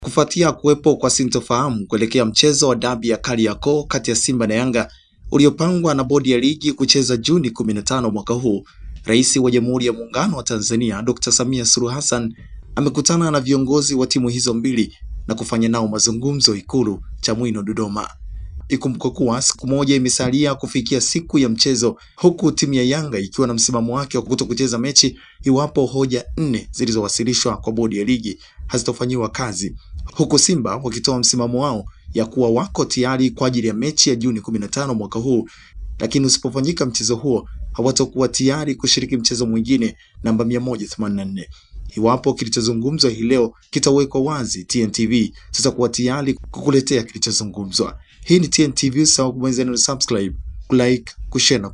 Kufuatia kuwepo kwa sintofahamu kuelekea mchezo wa dabi ya Kariakoo kati ya Simba na Yanga uliopangwa na bodi ya ligi kucheza Juni 15 mwaka huu, Rais wa Jamhuri ya Muungano wa Tanzania Dr. Samia Suluhu Hassan amekutana na viongozi wa timu hizo mbili na kufanya nao mazungumzo Ikulu Chamwino Dodoma. Ikumbukwe kuwa siku moja imesalia kufikia siku ya mchezo, huku timu ya Yanga ikiwa na msimamo wake wa kutokucheza mechi iwapo hoja 4 zilizowasilishwa kwa bodi ya ligi hazitofanyiwa kazi, huku Simba wakitoa msimamo wao ya kuwa wako tayari kwa ajili ya mechi ya Juni 15 mwaka huu, lakini usipofanyika mchezo huo hawatakuwa tayari kushiriki mchezo mwingine namba 184. Iwapo kilichozungumzwa hii leo kitawekwa wazi, TNTV tutakuwa tayari kukuletea kilichozungumzwa. Hii ni TNTV, sawa kubonyeza neno subscribe, kulike, kushare.